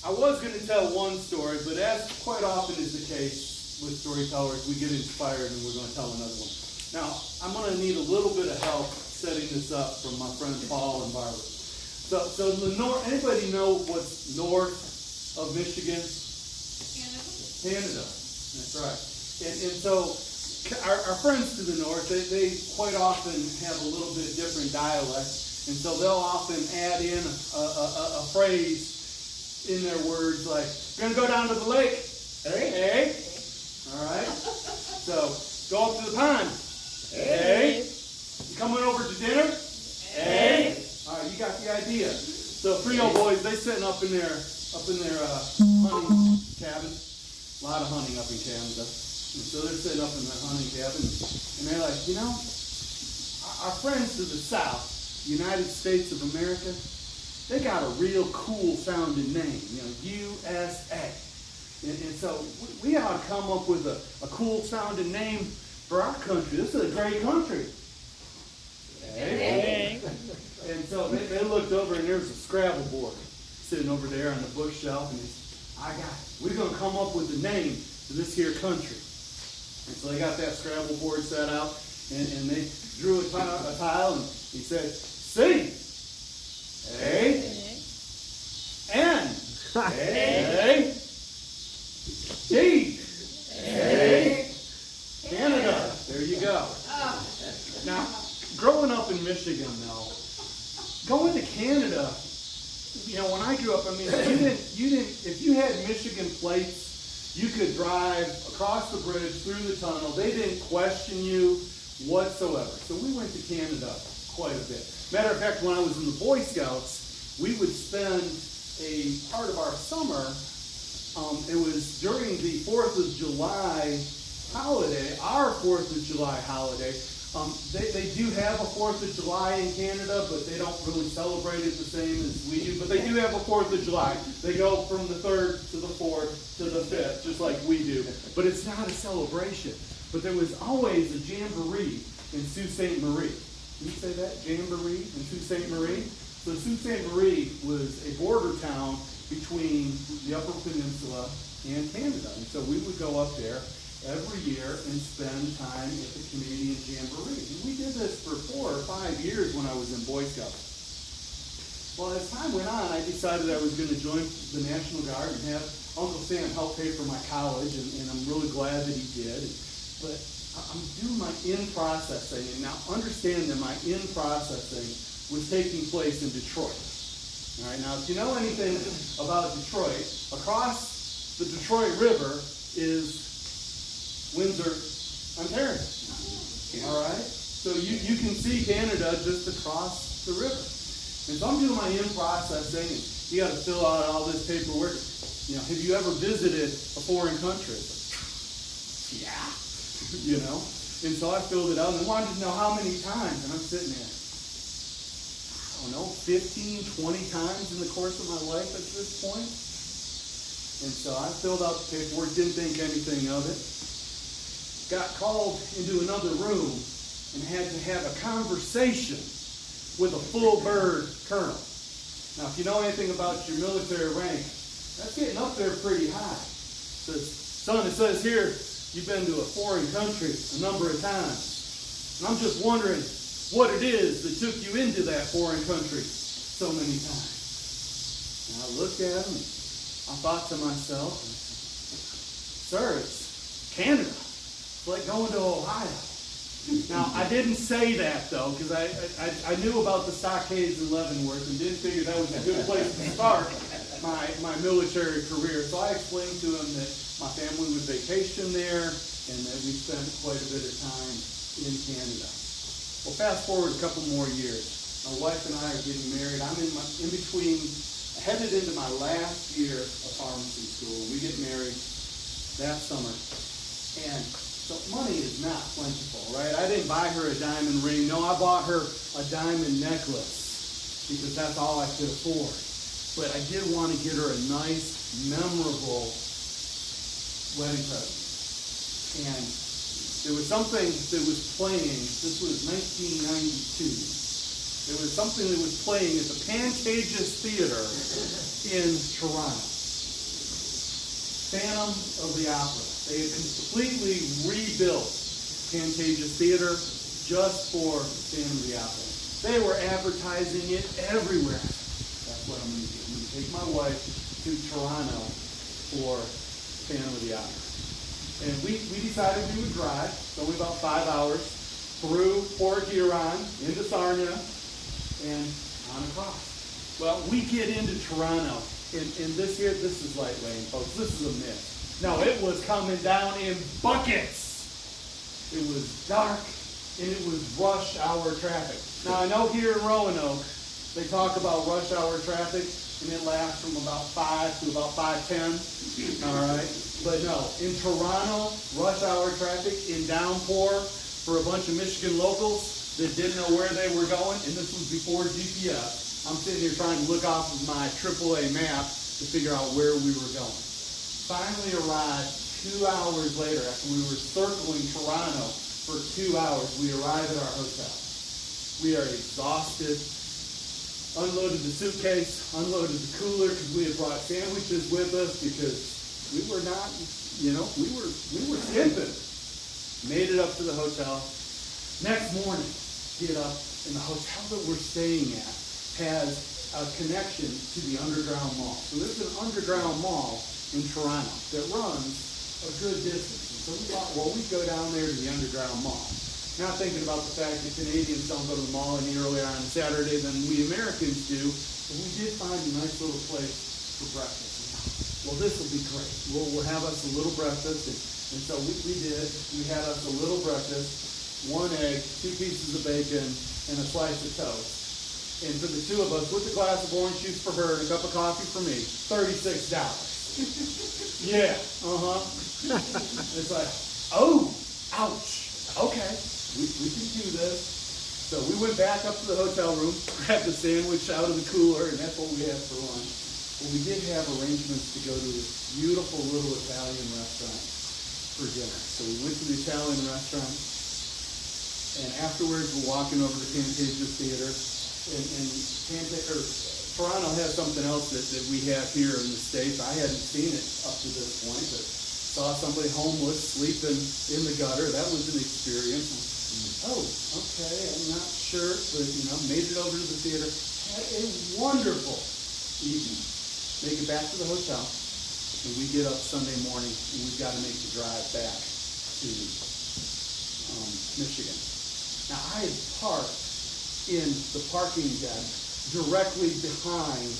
I was going to tell one story, but as quite often is the case with storytellers, we get inspired and we're going to tell another one. Now, I'm going to need a little bit of help setting this up from my friend Paul and Barbara. So the north, anybody know what's north of Michigan? Canada. That's right. And so our friends to the north, they quite often have a little bit different dialect, and so they'll often add in a phrase in their words like, "We're gonna go down to the lake." Hey. All right. So go up to the pond. Hey. You coming over to dinner? Hey. All right, you got the idea. So three old boys, they sitting up in their hunting cabin. A lot of hunting up in Canada. And so they're sitting up in their hunting cabin, and they're like, you know, our friends to the south, United States of America, they got a real cool sounding name, you know, USA. And so we ought to come up with a cool sounding name for our country. This is a great country. Hey. And so they looked over, and there was a Scrabble board sitting over there on the bookshelf, and I got it. We're going to come up with a name for this here country. And so they got that Scrabble board set out, and they drew a tile, and he said, C. A. N. A. D. A. Canada. There you go. Now, growing up in Michigan, though, going to Canada, you know, when I grew up, I mean, you didn't, if you had Michigan plates, you could drive across the bridge, through the tunnel. They didn't question you whatsoever. So we went to Canada quite a bit. Matter of fact, when I was in the Boy Scouts, we would spend a part of our summer, it was during the 4th of July holiday, our 4th of July holiday. They do have a 4th of July in Canada, but they don't really celebrate it the same as we do. But they do have a 4th of July. They go from the 3rd to the 4th to the 5th, just like we do. But it's not a celebration. But there was always a jamboree in Sault Ste. Marie. Can you say that? Jamboree in Sault Ste. Marie? So Sault Ste. Marie was a border town between the Upper Peninsula and Canada. And so we would go up there every year and spend time at the Canadian Jamboree. And we did this for 4 or 5 years when I was in Boy Scouts. Well, as time went on, I decided I was going to join the National Guard and have Uncle Sam help pay for my college, and I'm really glad that he did. But I'm doing my in-processing, and now understand that my in-processing was taking place in Detroit. All right, now if you know anything about Detroit, across the Detroit River is Windsor, Ontario. All right? So you can see Canada just across the river. And so I'm doing my in-processing, and you got to fill out all this paperwork. You know, have you ever visited a foreign country? Yeah. You know? And so I filled it out and wanted to know how many times. And I'm sitting there, I don't know, 15, 20 times in the course of my life at this point. And so I filled out the paperwork, didn't think anything of it. Got called into another room and had to have a conversation with a full bird colonel. Now, if you know anything about your military rank, that's getting up there pretty high. It says, son, it says here, you've been to a foreign country a number of times. And I'm just wondering what it is that took you into that foreign country so many times. And I looked at him and I thought to myself, sir, it's Canada. Like going to Ohio. Now, I didn't say that, though, because I knew about the Stockades in Leavenworth and didn't figure that was a good place to start my military career. So I explained to him that my family would vacation there and that we spent quite a bit of time in Canada. Well, fast forward a couple more years. My wife and I are getting married. I'm in between, headed into my last year of pharmacy school. We get married that summer. And so money is not plentiful, right? I didn't buy her a diamond ring. No, I bought her a diamond necklace because that's all I could afford. But I did want to get her a nice, memorable wedding present. And there was something that was playing. This was 1992. There was something that was playing at the Pantages Theater in Toronto. Phantom of the Opera. They had completely rebuilt Pantages Theater just for Phantom of the Opera. They were advertising it everywhere. That's what I'm going to do. I'm going to take my wife to Toronto for Phantom of the Opera. And we decided we would drive, it's only about 5 hours, through Port Huron, into Sarnia, and on across. Well, we get into Toronto, and this is light rain, folks. This is a mist. No, it was coming down in buckets. It was dark, and it was rush hour traffic. Now, I know here in Roanoke, they talk about rush hour traffic, and it lasts from about 5 to about 5:10, all right? But no, in Toronto, rush hour traffic in downpour for a bunch of Michigan locals that didn't know where they were going, and this was before GPS. I'm sitting here trying to look off of my AAA map to figure out where we were going. Finally arrived 2 hours later after we were circling Toronto for 2 hours. We arrived at our hotel. We are exhausted. Unloaded the suitcase, unloaded the cooler because we had brought sandwiches with us because we were not, we were skimping. Made it up to the hotel. Next morning, get up, and the hotel that we're staying at has a connection to the underground mall. So there's an underground mall in Toronto that runs a good distance. And so we thought, well, we'd go down there to the underground mall. Not thinking about the fact that Canadians don't go to the mall any earlier on Saturday than we Americans do, but we did find a nice little place for breakfast. Well, this will be great. We'll have us a little breakfast, and so we did. We had us a little breakfast, 1 egg, 2 pieces of bacon, and a slice of toast. And for the two of us, with a glass of orange juice for her and a cup of coffee for me, $36. Yeah, It's like, oh, ouch. Okay. We can do this. So we went back up to the hotel room, grabbed a sandwich out of the cooler, and that's what we had for lunch. But we did have arrangements to go to this beautiful little Italian restaurant for dinner. So we went to the Italian restaurant, and afterwards we're walking over to Pantages Theater. And Toronto has something else that we have here in the States. I hadn't seen it up to this point, but saw somebody homeless sleeping in the gutter. That was an experience. Oh, okay, I'm not sure, but, made it over to the theater. Had a wonderful evening. Make it back to the hotel, and we get up Sunday morning, and we've got to make the drive back to Michigan. Now, I had parked in the parking deck directly behind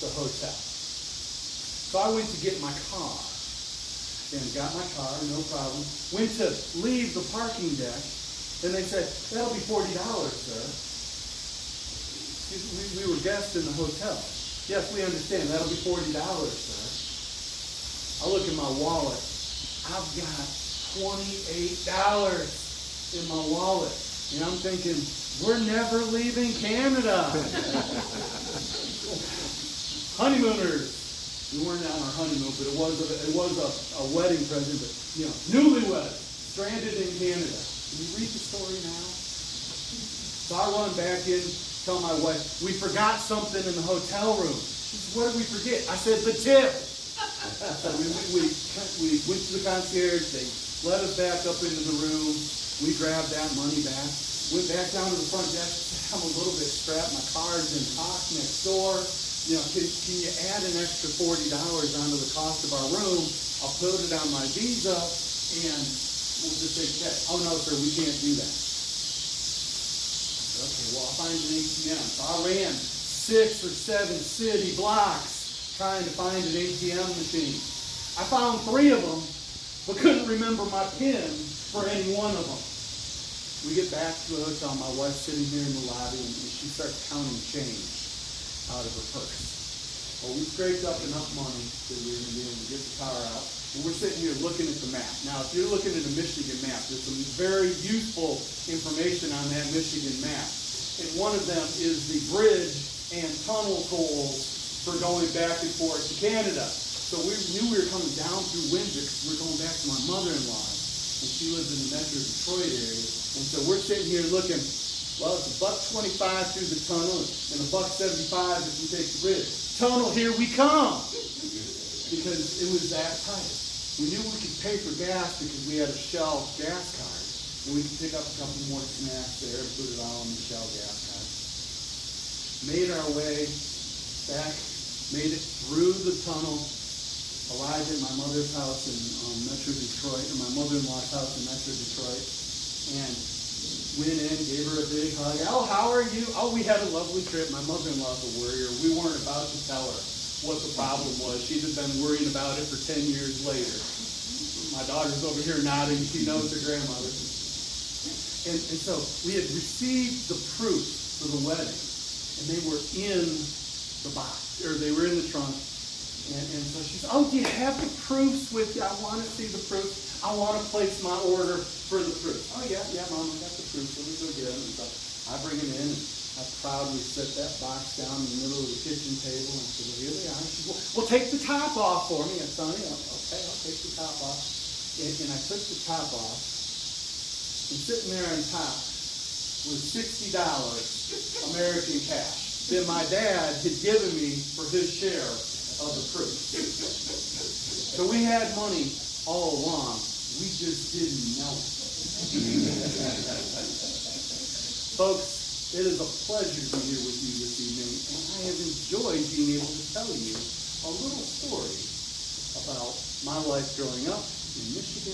the hotel. So I went to get my car, and got my car, no problem. Went to leave the parking deck, and they said, that'll be $40, sir. We were guests in the hotel. Yes, we understand, that'll be $40, sir. I look in my wallet. I've got $28 in my wallet. And I'm thinking, we're never leaving Canada. Honeymooners. We weren't on our honeymoon, but it was a wedding present. But newlywed, stranded in Canada. Can you read the story now? So I run back in, tell my wife, we forgot something in the hotel room. She says, what did we forget? I said, the tip. So we went to the concierge. They let us back up into the room. We grabbed that money back. Went back down to the front desk. I'm a little bit strapped. My car's in talk next door. Can you add an extra $40 onto the cost of our room? I'll put it on my Visa, and we'll just say check. Oh, no, sir, we can't do that. Okay, well, I'll find an ATM. So I ran 6 or 7 city blocks trying to find an ATM machine. I found 3 of them, but couldn't remember my PIN for any one of them. We get back to the hotel. My wife's sitting here in the lobby, and she starts counting change out of her purse. Well, we scraped up enough money that we were going to be able to get the car out. And we're sitting here looking at the map. Now, if you're looking at a Michigan map, there's some very useful information on that Michigan map. And one of them is the bridge and tunnel tolls for going back and forth to Canada. So we knew we were coming down through Windsor because we're going back to my mother-in-law. And she lives in the Metro Detroit area. And so we're sitting here looking. Well, it's $1.25 through the tunnel and $1.75 if you take the bridge. Tunnel, here we come. because it was that tight. We knew we could pay for gas because we had a Shell gas card. And we could pick up a couple more snacks there and put it all on the Shell gas card. Made our way back, made it through the tunnel, arrived at my mother's house in Metro Detroit, or my mother-in-law's house in Metro Detroit, and went in, gave her a big hug. Oh, how are you? Oh, we had a lovely trip. My mother-in-law's a worrier. We weren't about to tell her what the problem was. She'd have been worrying about it for 10 years later. My daughter's over here nodding. She knows her grandmother. And so we had received the proofs for the wedding, and they were in the box, or they were in the trunk. And so she said, oh, do you have the proofs with you? I want to see the proofs. I want to place my order for the proofs. Oh, yeah, Mom, I got the proofs. Let me go get them. And so I bring them in, and I proudly set that box down in the middle of the kitchen table and said, well, here they are. She said, well, take the top off for me. I said, okay, I'll take the top off. And I took the top off, and sitting there on top was $60 American cash that my dad had given me for his share of the proof. So we had money all along. We just didn't know it. Folks, it is a pleasure to be here with you this evening, and I have enjoyed being able to tell you a little story about my life growing up in Michigan.